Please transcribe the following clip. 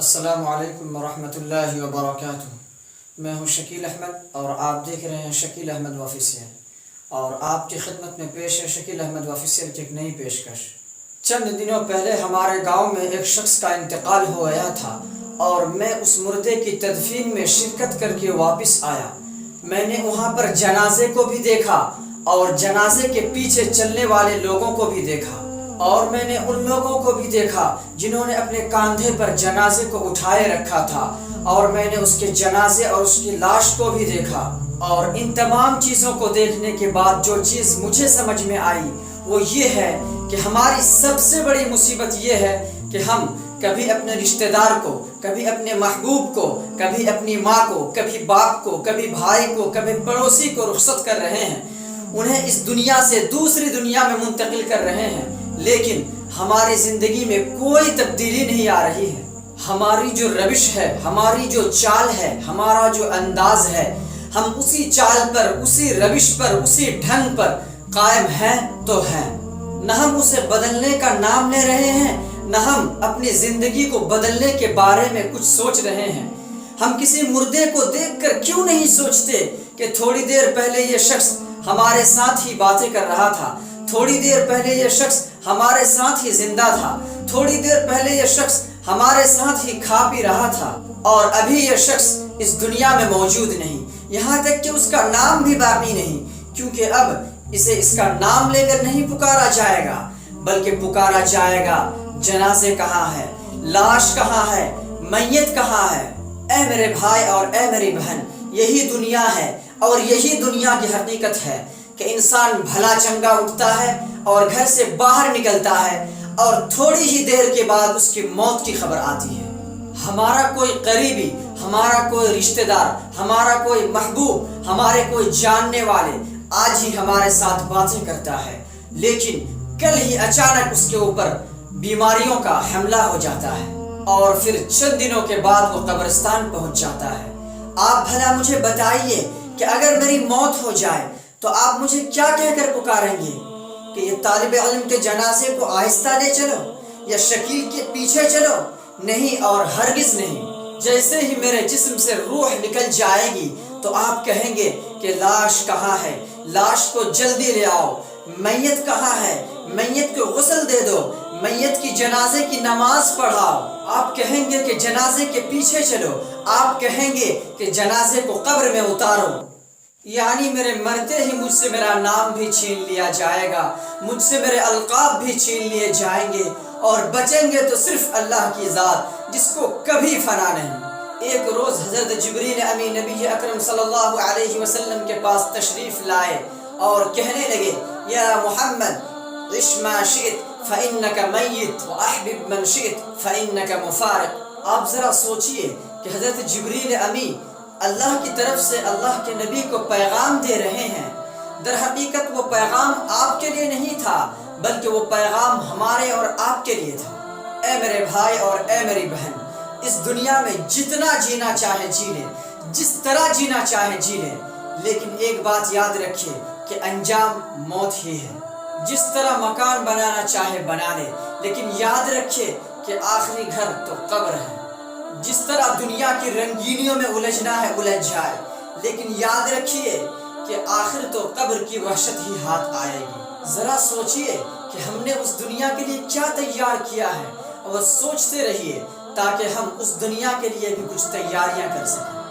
السلام علیکم ورحمۃ اللہ وبرکاتہ۔ میں ہوں شکیل احمد اور آپ دیکھ رہے ہیں شکیل احمد آفیسیل، اور آپ کی خدمت میں پیش ہے شکیل احمد آفیسیل کی ایک نئی پیشکش۔ چند دنوں پہلے ہمارے گاؤں میں ایک شخص کا انتقال ہو گیا تھا اور میں اس مردے کی تدفین میں شرکت کر کے واپس آیا۔ میں نے وہاں پر جنازے کو بھی دیکھا اور جنازے کے پیچھے چلنے والے لوگوں کو بھی دیکھا، اور میں نے ان لوگوں کو بھی دیکھا جنہوں نے اپنے کاندھے پر جنازے کو اٹھائے رکھا تھا، اور میں نے اس کے جنازے اور اس کی لاش کو بھی دیکھا۔ اور ان تمام چیزوں کو دیکھنے کے بعد جو چیز مجھے سمجھ میں آئی وہ یہ ہے کہ ہماری سب سے بڑی مصیبت یہ ہے کہ ہم کبھی اپنے رشتہ دار کو، کبھی اپنے محبوب کو، کبھی اپنی ماں کو، کبھی باپ کو، کبھی بھائی کو، کبھی پڑوسی کو رخصت کر رہے ہیں، انہیں اس دنیا سے دوسری دنیا میں منتقل کر رہے ہیں، لیکن ہماری زندگی میں کوئی تبدیلی نہیں آ رہی ہے۔ ہماری جو روش ہے، ہماری جو چال ہے، ہمارا جو انداز ہے، ہم اسی چال پر، اسی روش پر، اسی ڈھنگ پر قائم ہیں تو ہیں، نہ ہم اسے بدلنے کا نام لے رہے ہیں، نہ ہم اپنی زندگی کو بدلنے کے بارے میں کچھ سوچ رہے ہیں۔ ہم کسی مردے کو دیکھ کر کیوں نہیں سوچتے کہ تھوڑی دیر پہلے یہ شخص ہمارے ساتھ ہی باتیں کر رہا تھا، تھوڑی دیر پہلے یہ شخص ہمارے ساتھ ہی زندہ تھا، تھوڑی دیر پہلے یہ شخص ہمارے ساتھ ہی کھا پی رہا تھا، اور ابھی یہ شخص اس دنیا میں موجود نہیں، یہاں تک کہ اس کا نام بھی باقی نہیں، کیونکہ اب اسے اس کا نام لے کر نہیں پکارا جائے گا، بلکہ پکارا جائے گا جنازے کہاں ہے، لاش کہاں ہے، میت کہاں ہے۔ اے میرے بھائی اور اے میری بہن، یہی دنیا ہے اور یہی دنیا کی حقیقت ہے کہ انسان بھلا چنگا اٹھتا ہے اور گھر سے باہر نکلتا ہے، اور تھوڑی ہی دیر کے بعد اس کی موت کی خبر آتی ہے۔ ہمارا کوئی قریبی، ہمارا کوئی رشتہ دار، ہمارا کوئی محبوب، ہمارے کوئی جاننے والے آج ہی ہمارے ساتھ باتیں کرتا ہے، لیکن کل ہی اچانک اس کے اوپر بیماریوں کا حملہ ہو جاتا ہے، اور پھر چند دنوں کے بعد وہ قبرستان پہنچ جاتا ہے۔ آپ بھلا مجھے بتائیے کہ اگر میری موت ہو جائے تو آپ مجھے کیا کہہ کر پکاریں گے؟ کہ یہ طالب علم کے جنازے کو آہستہ لے چلو، یا شکیل کے پیچھے چلو؟ نہیں اور ہرگز نہیں۔ جیسے ہی میرے جسم سے روح نکل جائے گی تو آپ کہیں گے کہ لاش کہاں ہے، لاش کو جلدی لے آؤ، میت کہاں ہے، میت کو غسل دے دو، میت کی جنازے کی نماز پڑھاؤ۔ آپ کہیں گے کہ جنازے کے پیچھے چلو، آپ کہیں گے کہ جنازے کو قبر میں اتارو۔ یعنی میرے مرتے ہی مجھ سے میرا نام بھی چھین لیا جائے گا، مجھ سے میرے القاب بھی چھین لیے جائیں گے، اور بچیں گے تو صرف اللہ کی ذات جس کو کبھی فنا نہیں۔ ایک روز حضرت جبریل امی نبی اکرم صلی اللہ علیہ وسلم کے پاس تشریف لائے اور کہنے لگے، یا محمد عش ما شئت فإنک میت واحبب من شئت فإنک مفارق۔ آپ ذرا سوچئے کہ حضرت جبریل امی اللہ کی طرف سے اللہ کے نبی کو پیغام دے رہے ہیں۔ در حقیقت وہ پیغام آپ کے لیے نہیں تھا، بلکہ وہ پیغام ہمارے اور آپ کے لیے تھا۔ اے میرے بھائی اور اے میری بہن، اس دنیا میں جتنا جینا چاہے جی لیں، جس طرح جینا چاہے جی لیں، لیکن ایک بات یاد رکھیے کہ انجام موت ہی ہے۔ جس طرح مکان بنانا چاہے بنا لے، لیکن یاد رکھیے کہ آخری گھر تو قبر ہے۔ جس طرح دنیا کی رنگینیوں میں الجھنا ہے الجھ جائے، لیکن یاد رکھیے کہ آخر تو قبر کی وحشت ہی ہاتھ آئے گی۔ ذرا سوچئے کہ ہم نے اس دنیا کے لیے کیا تیار کیا ہے، اور سوچتے رہیے تاکہ ہم اس دنیا کے لیے بھی کچھ تیاریاں کر سکیں۔